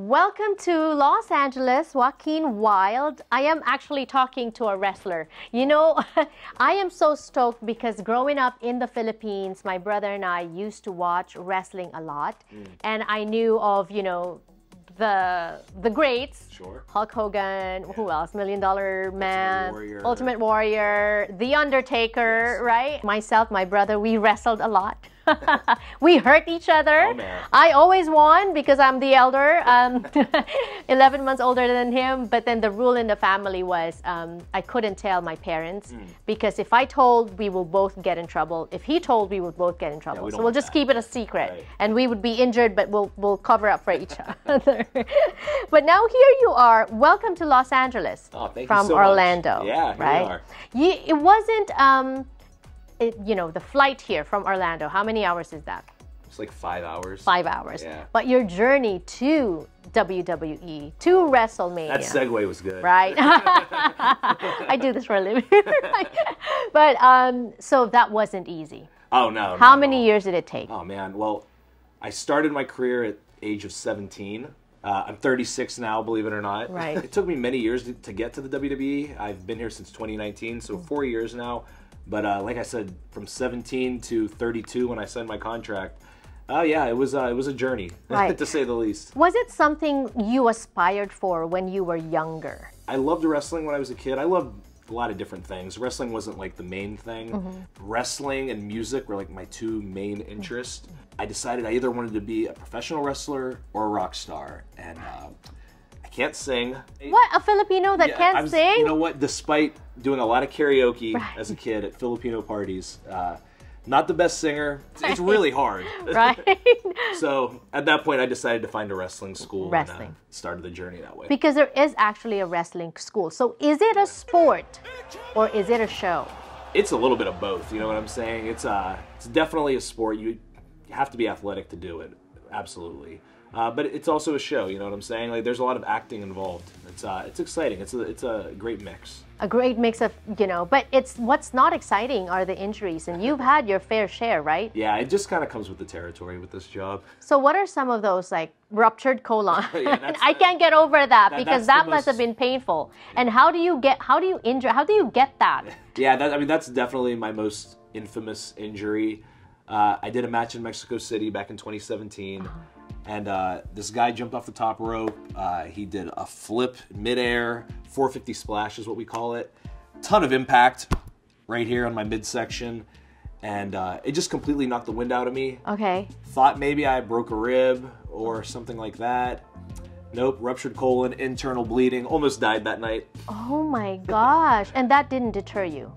Welcome to Los Angeles, Joaquin Wilde. I am actually talking to a wrestler. You know, I am so stoked because growing up in the Philippines, my brother and I used to watch wrestling a lot. And I knew of, you know, the greats. Sure. Hulk Hogan, who else? $1 Million Man, Ultimate Warrior. The Undertaker, right? Myself, my brother, we wrestled a lot. We hurt each other. Oh, man. I always won because I'm the elder, 11 months older than him. But then the rule in the family was I couldn't tell my parents because if I told, we will both get in trouble. If he told, we would both get in trouble. So we'll just keep it a secret. Right. And we would be injured, but we'll cover up for each other. But now here you are. Welcome to Los Angeles from Orlando. Much. Yeah, right? We are. It wasn't... you know, the flight here from Orlando, how many hours is that? It's like 5 hours. 5 hours. Yeah. But your journey to WWE, to WrestleMania. That segue was good. Right. I do this for a living. Right? But so that wasn't easy. Oh, no. How many years did it take? Oh, man. Well, I started my career at age of 17. I'm 36 now, believe it or not. Right. It took me many years to get to the WWE. I've been here since 2019, so 4 years now. But like I said, from 17 to 32 when I signed my contract, yeah, it was a journey, right. to say the least. Was it something you aspired for when you were younger? I loved wrestling when I was a kid. I loved a lot of different things. Wrestling wasn't like the main thing. Wrestling and music were like my two main interests. I decided I either wanted to be a professional wrestler or a rock star, and I can't sing. What? A Filipino that can't sing? You know what? Despite doing a lot of karaoke as a kid at Filipino parties, not the best singer. It's really hard. Right. So at that point, I decided to find a wrestling school and started the journey that way. Because there is actually a wrestling school. So is it a sport or is it a show? It's a little bit of both. You know what I'm saying? It's definitely a sport. You have to be athletic to do it. Absolutely. But it's also a show, you know what I'm saying? Like, there's a lot of acting involved. It's exciting. It's a great mix. A great mix of, you know, but what's not exciting are the injuries, and you've had your fair share, right? Yeah, it just kind of comes with the territory with this job. So what are some of those, like ruptured colon? I can't get over that because that must have been painful. And how do you get that? Yeah, that's definitely my most infamous injury. I did a match in Mexico City back in 2017. And this guy jumped off the top rope. He did a flip midair, 450 splash is what we call it. Ton of impact right here on my midsection. And it just completely knocked the wind out of me. Okay. Thought maybe I broke a rib or something like that. Nope, ruptured colon, internal bleeding. Almost died that night. Oh my gosh. And that didn't deter you?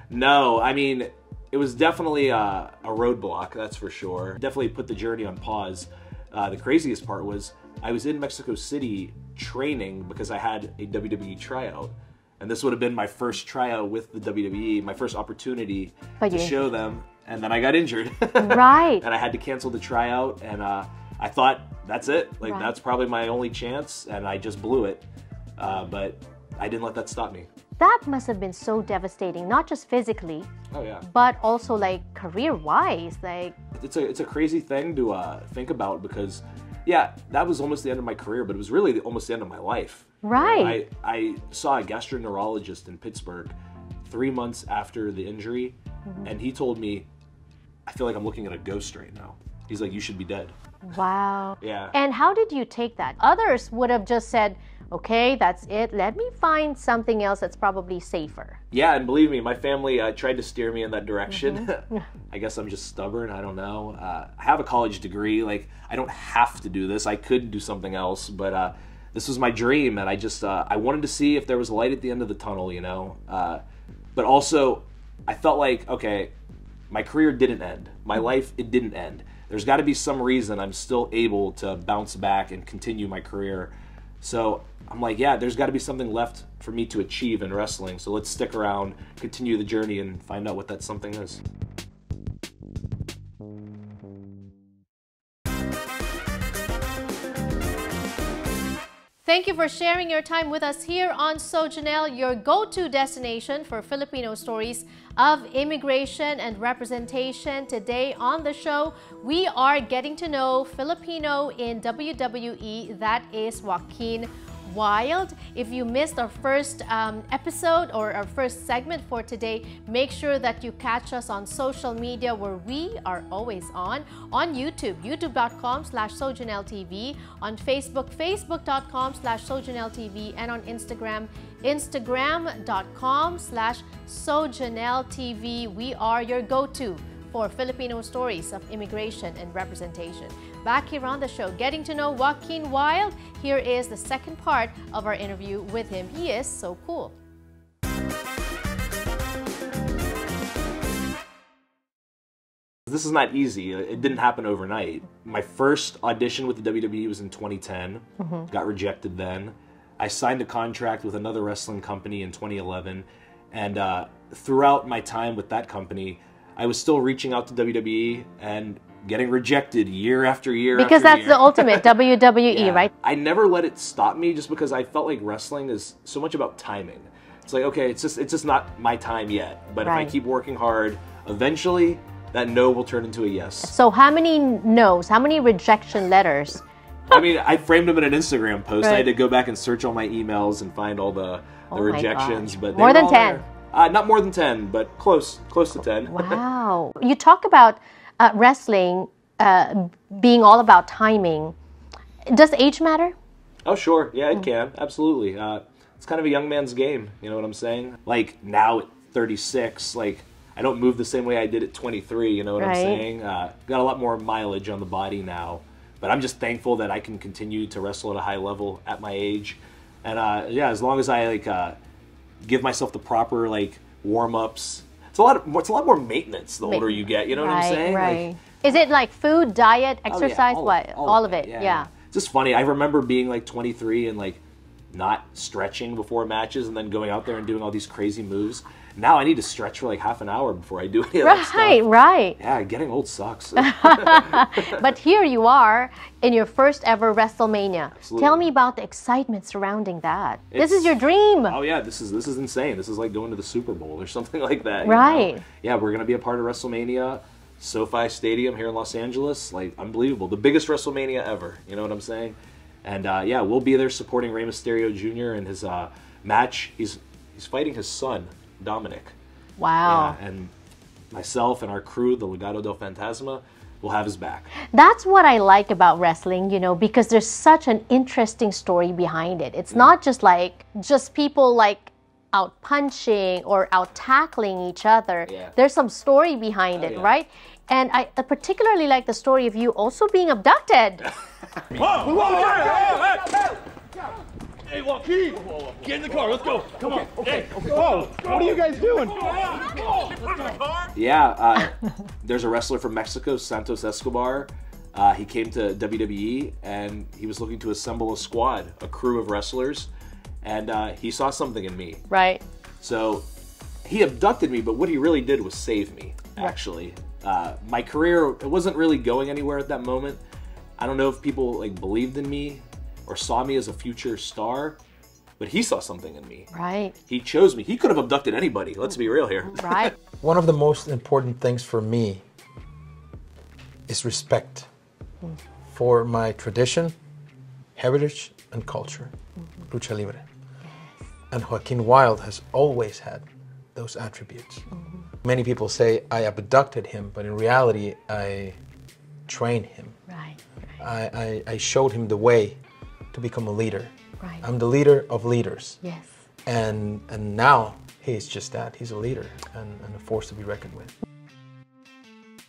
No, I mean, it was definitely a roadblock, that's for sure. Definitely put the journey on pause. The craziest part was I was in Mexico City training because I had a WWE tryout. And this would have been my first tryout with the WWE, my first opportunity to show them. And then I got injured. Right. And I had to cancel the tryout. And I thought, that's it. Like, that's probably my only chance. And I just blew it. But I didn't let that stop me. That must have been so devastating, not just physically, but also like career-wise. Like, it's a crazy thing to think about because, yeah, that was almost the end of my career, but it was really almost the end of my life. Right. You know, I saw a gastroenterologist in Pittsburgh 3 months after the injury, and he told me, I feel like I'm looking at a ghost right now. He's like, you should be dead. Wow. Yeah. And how did you take that? Others would have just said, okay, that's it. Let me find something else that's probably safer. Yeah, and believe me, my family tried to steer me in that direction. I guess I'm just stubborn. I don't know. I have a college degree. Like, I don't have to do this. I could do something else, but this was my dream, and I just I wanted to see if there was a light at the end of the tunnel, you know. But also, I felt like, okay, my career didn't end. My life, it didn't end. There's got to be some reason I'm still able to bounce back and continue my career. So I'm like, yeah, there's got to be something left for me to achieve in wrestling. So let's stick around, continue the journey, and find out what that something is. Thank you for sharing your time with us here on So Jannelle, your go-to destination for Filipino stories of immigration and representation. Today on the show, we are getting to know Filipino in WWE, that is Joaquin Wilde. If you missed our first episode or our first segment for today, make sure that you catch us on social media where we are always on YouTube, youtube.com/SoJannelleTV, on Facebook, facebook.com/SoJannelleTV, and on Instagram, instagram.com/SoJannelleTV. We are your go-to for Filipino stories of immigration and representation. Back here on the show, getting to know Joaquin Wilde. Here is the second part of our interview with him. He is so cool. This is not easy. It didn't happen overnight. My first audition with the WWE was in 2010. Got rejected then. I signed a contract with another wrestling company in 2011. And throughout my time with that company, I was still reaching out to WWE and getting rejected year after year. Because after that's year. the ultimate WWE, Yeah. right? I never let it stop me just because I felt like wrestling is so much about timing. It's like, okay, it's just not my time yet. But if I keep working hard, eventually that no will turn into a yes. So how many no's, how many rejection letters? I mean, I framed them in an Instagram post. I had to go back and search all my emails and find all the rejections. But more than 10. Not more than 10, but close to 10. Wow. You talk about wrestling being all about timing. Does age matter? Oh, sure. Yeah, it can. Absolutely. It's kind of a young man's game. You know what I'm saying? Like now at 36, like I don't move the same way I did at 23. You know what I'm saying? Got a lot more mileage on the body now. But I'm just thankful that I can continue to wrestle at a high level at my age. And yeah, as long as I give myself the proper warm-ups. It's a lot more maintenance the older you get, you know what I'm saying? Right. Is it like food, diet, exercise, all of it? Yeah. It's just funny. I remember being 23 and not stretching before matches and then going out there and doing all these crazy moves. Now I need to stretch for half an hour before I do any of that stuff. Right. Yeah, getting old sucks. But here you are in your first ever WrestleMania. Absolutely. Tell me about the excitement surrounding that. This is your dream. Oh yeah, this is insane. This is like going to the Super Bowl or something like that. Right. You know? Yeah, we're gonna be a part of WrestleMania, SoFi Stadium here in Los Angeles. Unbelievable. The biggest WrestleMania ever. You know what I'm saying? And yeah, we'll be there supporting Rey Mysterio Jr. in his match. He's fighting his son, Dominic. Wow. Yeah, and myself and our crew, the Legado del Fantasma, will have his back. That's what I like about wrestling, because there's such an interesting story behind it. It's not just people out punching or out tackling each other. Yeah. There's some story behind it, right? And I particularly like the story of you also being abducted. Hey, Joaquin! Get in the car, let's go! Come on! Okay. Whoa! What are you guys doing? Yeah, there's a wrestler from Mexico, Santos Escobar. He came to WWE and he was looking to assemble a squad, a crew of wrestlers, and he saw something in me. Right. So he abducted me, but what he really did was save me, actually. My career, it wasn't really going anywhere at that moment. I don't know if people believed in me or saw me as a future star, but he saw something in me. Right. He chose me. He could have abducted anybody. Let's be real here. Right. One of the most important things for me is respect for my tradition, heritage, and culture, lucha libre. And Joaquin Wilde has always had those attributes. Many people say I abducted him, but in reality, I trained him. Right. I showed him the way to become a leader. Right. I'm the leader of leaders. Yes. And now he's just that. He's a leader and a force to be reckoned with.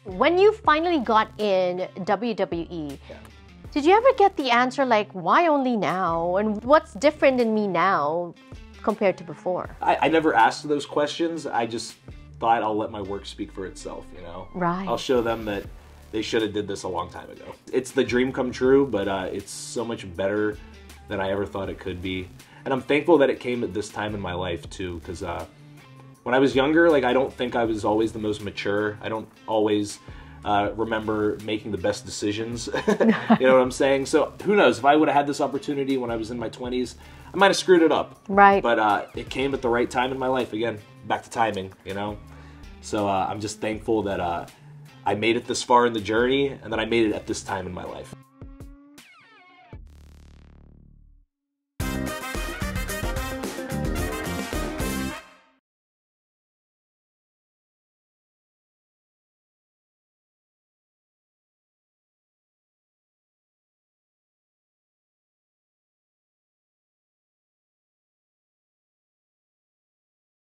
When you finally got in WWE, did you ever get the answer why only now? And what's different in me now compared to before? I never asked those questions. I just thought I'll let my work speak for itself, Right. I'll show them that they should have did this a long time ago. It's the dream come true, but it's so much better than I ever thought it could be. And I'm thankful that it came at this time in my life too, because when I was younger, I don't think I was always the most mature. I don't always remember making the best decisions. You know what I'm saying? So who knows? If I would have had this opportunity when I was in my 20s, I might have screwed it up. Right. But it came at the right time in my life. Again, back to timing, you know? So I'm just thankful that I made it this far in the journey and that I made it at this time in my life.